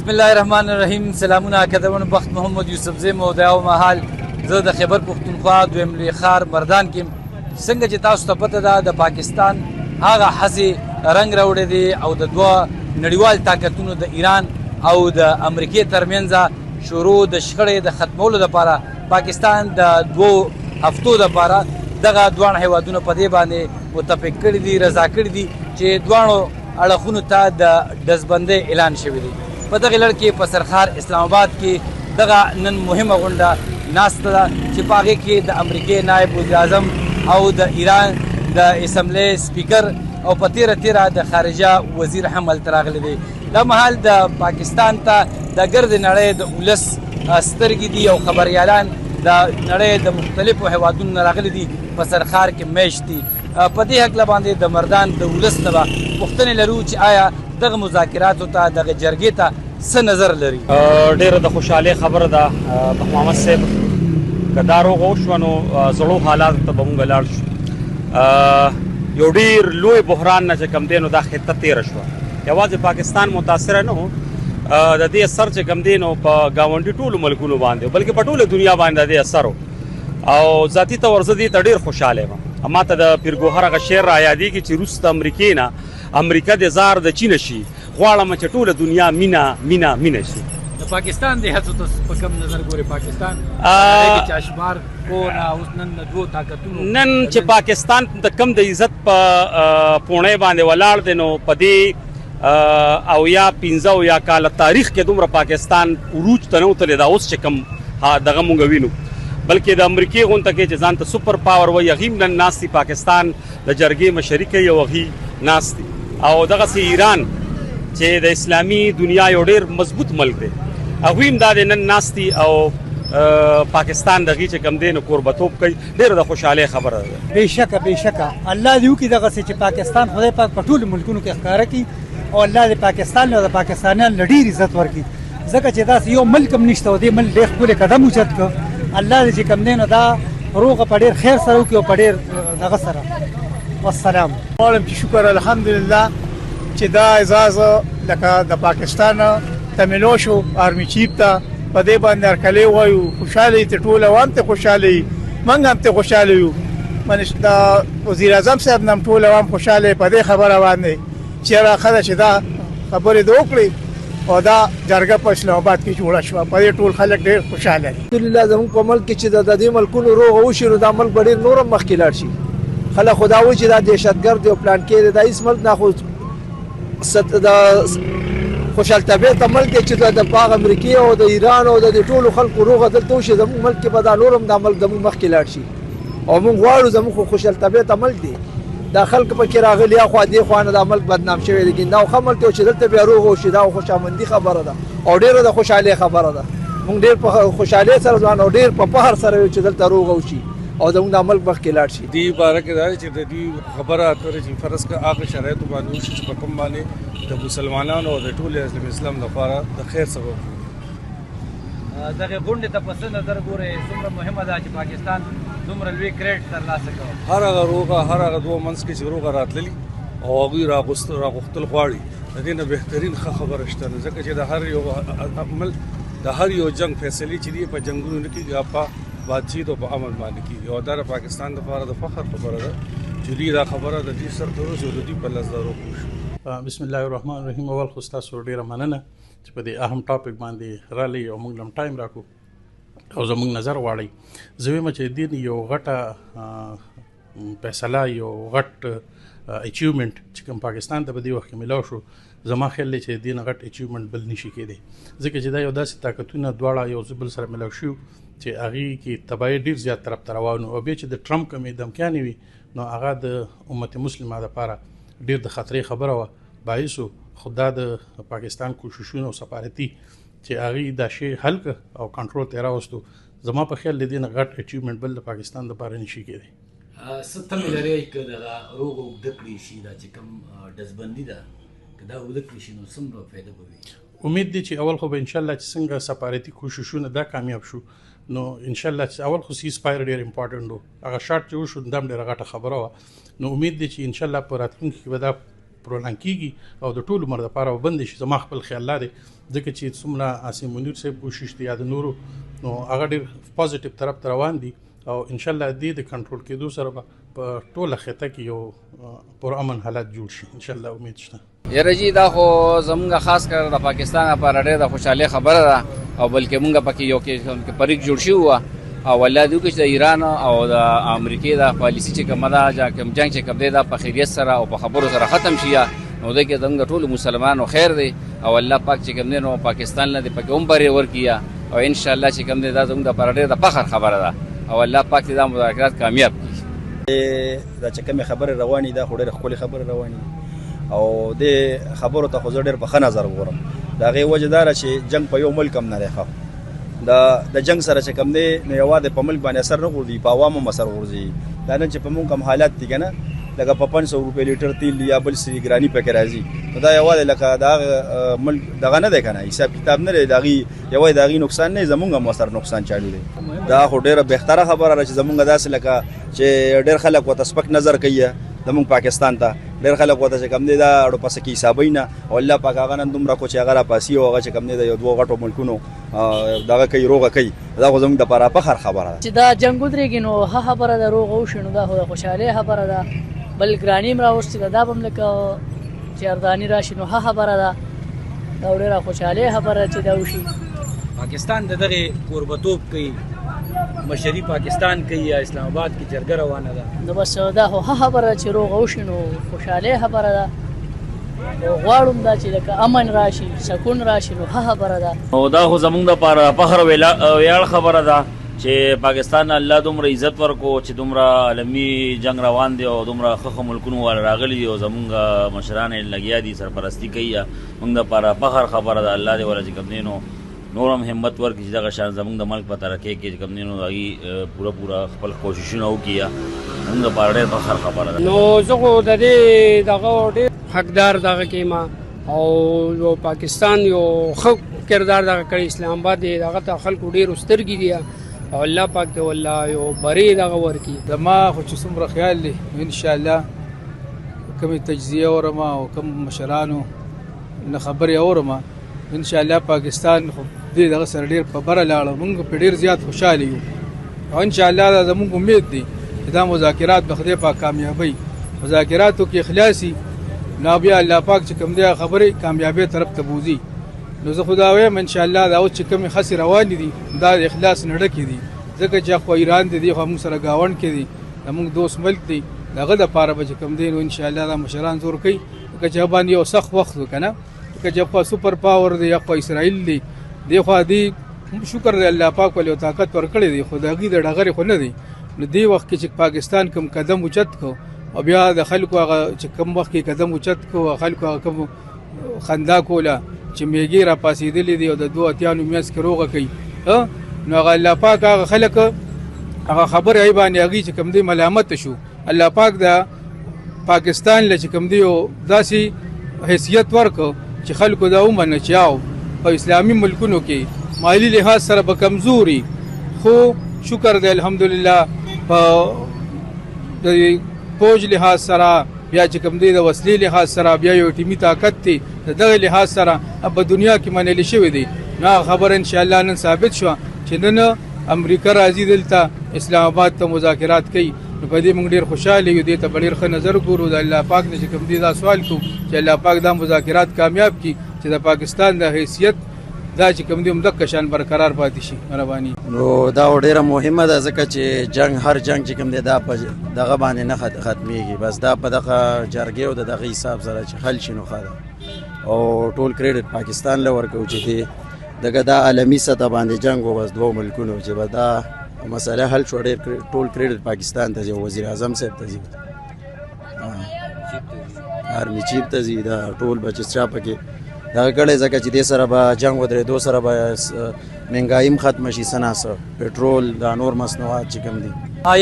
بسم الله الرحمن الرحیم. سلامونه کتابونو بخت محمد یوسف زیم او د یو مهال زه د خیبر پښتونخوا دویم لوی ښار مردان کې څنګه چې تاسو ته پته ده د پاکستان هغه هسې رنګ راوړی دی او د دوه نړیوال طاقتونو د ایران او د امریکې ترمنځ شروع د شخړې د ختمولو لپاره پاکستان د 2 هفتو لپاره دغه دواړه هیوادونه په دې باندې متفق کړي دي، رضا کړي دي چې دواړو اړخونو ته د ډزبندۍ اعلان شوی دی. په دغه لړ کې په سرخار اسلام آباد کې دغه نن مهمه غونډه ناسته ده چې په هغې کې د امریکې نایب وزیر اعظم او د ایران د اسمبلی سپیکر او په تیره د خارجه وزیر هم هلته راغلی دی. دا مهال د پاکستان ته د ګرد نړۍ د ولس سترګې دي او خبریالان د نړۍ د مختلفو هیوادونو نه راغلي دي، په سرخار کې میشت دي. په دې هکله باندې د مردان د ولس نه به پوښتنې لرو چې آیا دغه مذاکراتو ته دغه جرګې ته څه نظر لري. ډېره د خوشحالۍ خبره ده بخ محمد صاحب، که دا روغه وشوه نو زړو حالاتو ته به موږ لاړ شو. یو ډېر لوی بحران نه چې کوم دی نو دا خطه تېره شوه. یوازې پاکستان متاثره نه و، د دې اثر چې کوم دی نو په ګاونډي ټولو ملکونو باندې بلکې په ټوله دنیا باندې د دې اثر و. او ذاتي طور زه دې ته ډېر خوشحاله یم. ما ته د پیرګوهر هغه شعر را یادېږي چې وروسته امریکې نه امریکا د زار د چین شي، غواړم چې ټوله دنیا مینه مینه مینه شي. د پاکستان د هڅو ته په کوم نظر ګوري پاکستان چې اشبار کو نه اوس نن د دوه طاقتونو نن چې پاکستان د کم د عزت په پوڼۍ باندې ولاړ دی نو په دې او یا 15 یا کال تاریخ کې دومره پاکستان عروج ته نه وتلی دا اوس چې کوم دغه مونږ وینو، بلکې د امریکې غونډه کې چې ځان ته سوپر پاور وایي هغې نن ناست دي، پاکستان د جرګې مشري کوي او هغې ناست دي. او دغسې ایران چې د اسلامي دنیا یو ډېر مضبوط ملک دی هغوی هم دا دی نن ناست دي او پاکستان د هغې چې کوم دی نو کوربتوب کوي. ډېره د خوشحالۍ خبره ده. بېشکه الله دې وکړي دغسې چې پاکستان خدای پاک په ټولو ملکونو کې ښکاره کړي او الله دې پاکستان او د پاکستانیانو له ډېر عزت ورکړي، ځکه چې داسې یو ملک هم نشته او دې ملک ډېر ښکلی قدم اوچت کړ. الله دې چې کوم دی نو دا روغه په ډېر خیر سره وکړي او په ډېر دغه سره. والسلام. غواړم چې شکر الحمدلله چې دا اعزاز لکه د پاکستان ته ملو شو آرمي چیف ته په دې باندې هرکلی وایو. خوشحاله ته ټول عوام ته خوشحاله موږ هم ته خوشحاله یو. د وزیر اعظم صاحب نم ټول عوام خوشحاله په دې خبره باندې چې راخره چې دا خبرې د وکړي او دا جرګه په اسلام آباد کې جوړه شوه. په دې ټول خلک ډېر خوشحاله دي. الحمدلله زموږ په ملک کې چې د دې ملکونو روغه وشي نو دا ملک به ډېر نور هم مخکې لاړ شي. خلک خو دا وایي چې دا دهشتګرد او پلان کې دی، دا هېڅ ملک نه، خو د خوشحال طبیعته ملک دی چې د باغ امریکې او د ایران او د دې ټولو خلکو روغه دلته وشي. زموږ ملک کې به دا نور هم دا ملک زموږ مخکې لاړ شي او موږ غواړو زموږ خو خوشحال طبیعته ملک دی. دا خلک پکې راغلي اخوا دې خوا نه دا ملک بدنام شوی دی، دا ښه ملک دی چې دلته بیا روغه وشي. دا خوشامندي خبره ده او ډېره د خوشحالۍ خبره ده. موږ ډېر په خوشحالۍ سره ځوان او ډېر په فخر سره یو چې دلته روغه وشي او زموږ دا ملک مخکې لاړ شي. دې باره کې دا چې د دې خبره اترې چې فرض که هغه شرایطو باندې وشي چې په کوم باندې د مسلمانانو او د ټول اسلام لپاره د خیر سبب دغه غونډې ته په څه نظر ګورئ؟ څومره مهمه ده چې پاکستان دومره لوی کریډ ترلاسه کړي؟ هر هغه روغه هر هغه دوه منځ کې چې روغه راتللي او هغوی راغوښتل غواړي د دې نه بهترین ښه خبره شته نه، ځکه چې د هر یو عمل د هر یو جنګ فیصلې چې دي په جنګونو نه کېږي، په باتچیت او په امن باندې کېږي. او دا د پاکستان لپاره د فخر خبره ده چې دوی دا خبره د دې سر تر اوسه د دوی په لاس دارو کوي. بسم الله الرحمن الرحیم. اول خو ستاسو ډېره مننه چې په دې اهم ټاپک باندې رالی او موږ هم ټایم راکړو او زموږ نظر غواړئ. زه وایم چې دې یو غټه فیصله، یو غټ اچیومنټ چې کوم پاکستان ته په دې وخت کې میلاو شو، زما خیال دی چې دې نه غټ اچیومنټ بل نشي کېدی، ځکه چې دا یو داسې طاقتونه دواړه یو بل سره میلاو شو چې هغې کې تباهي ډېر زیات طرف ته روان او بیا چې د ټرمپ کومې دمکیانې وي نو هغه د امت مسلمه دپاره ډېر د خطرې خبره وه. باعث خو دا د پاکستان کوششونه او سفارتي چې هغې دا شی حل کړ او کنټرول ته یې راوستو. زما په خیال د دې نه غټ اچیومنټ بل د پاکستان دپاره نشي کېدی. څه تمې لرئ که دغه روغه اوږده کړي شي، دا چې کوم ډزبندي ده که دا اوږده کړي شي نو څومره فایده به وي؟ امید دی چې اول خو به انشاءالله چې څنګه سفارتي کوششونه دا کامیاب شو نو انشاءالله چې اول خو سیز فایر ډېر امپارټنټ و، هغه شارټ چې وشو دا هم ډېره غټه خبره وه. نو امید دی چې انشاءالله په راتلونکي کې به دا پرولان کیږي او د ټول عمر لپاره بند شي. زما خپل خیال لري ځکه چې څومره عاصم منیر صاحب کوشش دی یا د نورو نو هغه ډېر پوزټیو طرف ته روان دي او ان شاء الله د کنټرول کېدو سره به په ټوله خطه کې یو پرامن حالات جوړ شي ان شاء الله. امید شته. یاره جی دا خو زمونږ خاص کر د پاکستان لپاره ډېره د خوشحالۍ خبره ده او بلکې مونږ پکې یو کې پریک جوړ شوي وه او الله دې وکړي چې د ایران او د امریکې دا پالیسي چې کومه ده کوم جنګ چې کوم دی دا په خیریت سره او په خبرو سره ختم شي نو دی کې زموږ ټولو مسلمانانو خیر دی او الله پاک چې کوم دی نو پاکستان نه دې پکې هم برې ورکړي او انشاءالله چې کوم دی دا زموږ دپاره ډېره د فخر خبره ده او الله پاک دې دا مذاکرات کامیاب کړي. دا چې کومې خبرې روانې ده خو ډېرې ښکلې خبرې روانې دي او دې خبرو ته خو زه ډېر په ښه نظر ګورم. د هغې وجه دا ده چې جنګ په یو ملک هم نه دی ښه. د جنګ سره چې کوم دی نو یوازې په ملک باندې اثر نه غورځي په عوامو هم اثر غورځي. دا نن چې په مونږ کوم حالات دي که نه لکه په 500 روپۍ لیټر تیل یا بل څه ګراني پکې راځي نو دا یوازې لکه د هغه ملک دغه نه دی که نه حساب کتاب نه دی د هغې یوازې د هغې نقصان نه زمونږ هم ورسره نقصان چالو دی. دا خو ډېره بهتره خبره ده چې زمونږ داسې لکه چې ډېر خلک ورته سپک نظر کوي زمونږ پاکستان ته ډېر خلک ورته چې کوم دی دا اړو پسې کې حسابوي نه او الله پاک هغه نن دومره کو چې هغه راپاسي او هغه چې کوم دی د یو دوو غټو ملکونو دغه کوي روغه کوي دا خو زموږ دپاره فخر خبره ده. چې دا جنګ ودرېږي نو ښه خبره ده روغه وشي نو دا خو د خوشحالۍ خبره ده. بل ګراني هم راوستې ده دا به هم لکه چې ارداني راشي نو ښه خبره ده. دا ډېره خوشحالۍ خبره چې دا وشي. پاکستان د دغه کوربتوب کوي مشري پاکستان کوي یا اسلام آباد کې جرګه روانه ده نو بس دا خو ښه خبره چې روغه وشي نو خوشحالۍ خبره ده. غواړم دا چې لکه امن راشي سکون راشي نو ښه خبره ده. او دا خو زموږ دپاره فخر او ویاړ خبره ده چې پاکستان الله دومره عزت ورکو چې دومره عالمي جنگ روان دی او دومره ښه ملکونو والا راغلي دي او زموږ مشران یې لګیا دي سرپرستي کوي. موږ دپاره فخر خبره ده. الله دې والا چې کوم دی نو نور هم همت ورکړي چې دغه شان زموږ د ملک په ترقۍ کې چې کوم دی نو د هغې پوره خپل کوششونه وکړي. موږ دپاره ډېر فخر خبره ده. نو زه خو د دې دغه ډېر حقدار دغه کې ما او یو پاکستان یو ښه کردار دغه کړی اسلام آباد یې دغه ته خلکو ډېرو سترګې دي او الله پاک ته والله یو برې دغه ورکړي. زما خو چې څومره خیال دی انشاءالله کومې تجزیه اورم او کوم مشرانو نه خبرې اورم انشاءالله پاکستان خو دې دغه سره ډېر په بره لاړو موږ په ډېر زیات خوشحاله یو او انشاءالله دا زموږ امید دی چې دا مذاکرات به خدای پاک کامیابوي. مذاکراتو کې اخلاصي نو بیا الله پاک چې کوم دی خبرې کامیابۍ طرف ته بوځي. نو زه خو دا وایم انشاءالله دا اوس چې کومې خسې روانې دي دا د اخلاص نه ډکې دي ځکه چې خو ایران دی دی خو موږ سره ګاونډ کې دي زموږ دوست ملک دی د هغه دپاره به چې کوم دی نو انشاءالله دا مشران زور کوي لکه چې باندې یو سخت وخت و که نه لکه چې خو سوپر پاور دی یا خو اسرائیل دی دی خو دی شکر دی الله پاک ولې طاقت ورکړی دی خو د هغې د ډغرې خو نه دی. نو دې وخت کې چې پاکستان کوم قدم اوچت کو او بیا د خلکو هغه چې کوم وخت کې قدم اوچت کو خلکو هغه کوم خندا کوله چې میږي را پاسېدلې دي او د دوه اتیانو میانځ کې روغه کوي نو هغه الله پاک هغه خلک هغه خبرې هغې باندې هغې چې کوم دی ملامت شو. الله پاک د پاکستان له چې کوم دی داسې حیثیت ورکړو چې خلکو دا ومنه چې او په اسلامي ملکونو کې مالی لحاظ سره به کمزوري خو شکر دی الحمدلله په د فوج لحاظ سره بیا چې کوم دی د وسلې لحاظ سره بیا یو ټیمي طاقت دی د دغه لحاظ سره په دنیا کې منلی شوی دی. نو خبره انشاءالله نن ثابت شوه چې نن امریکا راځي دلته اسلام آباد ته مذاکرات کوي نو په دې موږ ډېر خوشحاله یو. دې ته به ډېر ښه نظر ګورو د الله پاک نه چې کوم دی دا سوال کوو چې الله پاک دا مذاکرات کامیاب کړي چې د پاکستان د حیثیت دا چې کوم دی همدغه شان برقرار پاتې شي. مهرباني. نو دا ډېره مهمه ده ځکه چې جنګ هر جنګ چې کوم دی دا په دغه باندې نه ختمیږي بس دا په دغه جرګې او د دغه حساب سره چې حل شي نو ښه ده او ټول کریډټ پاکستان له ورکوو چې دی دغه دا عالمي سطح باندې جنګ و بس دوه ملکونو چې به دا مسله حل شو ډېر ټول کریډټ پاکستان ته ځي وزیر اعظم صاحب ته ځي آرمي چیف ته ځي دا ټول به چې چا پکې دغه کړی ځکه چې دې سره به جنګ ودرېدو سره به مهنګایي هم ختمه شي څه ناڅه پټرول دا نور مصنوعات چې کوم دي.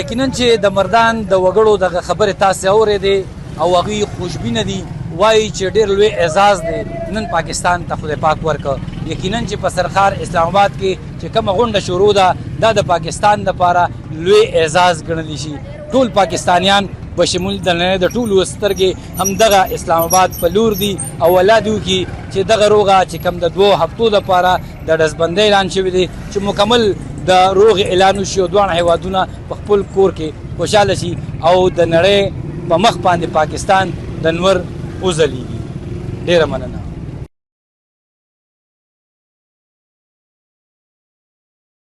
یقینا چې د مردان د وګړو دغه خبرې تاسې اورېدې او هغوی خوشبینه دي وایي چې ډېر لوی اعزاز دی نن پاکستان ته خدای پاک ورکړه. یقینا چې په سرخار اسلام آباد کې چې کومه غونډه شروع ده دا د پاکستان دپاره لوی اعزاز ګڼلی شي. ټول پاکستانیان بشمول د نړۍ د ټولو سترګې همدغه اسلام آباد په لور دي او الله دې وکړي چې دغه روغه چې کوم د 2 هفتو لپاره د ډزبندۍ اعلان شوی دی چې مکمل د روغې اعلان وشي او دواړه هیوادونه په خپل کور کې خوشحاله شي او د نړۍ په مخ باندې پاکستان د نور وځلیږي. ډېره مننه.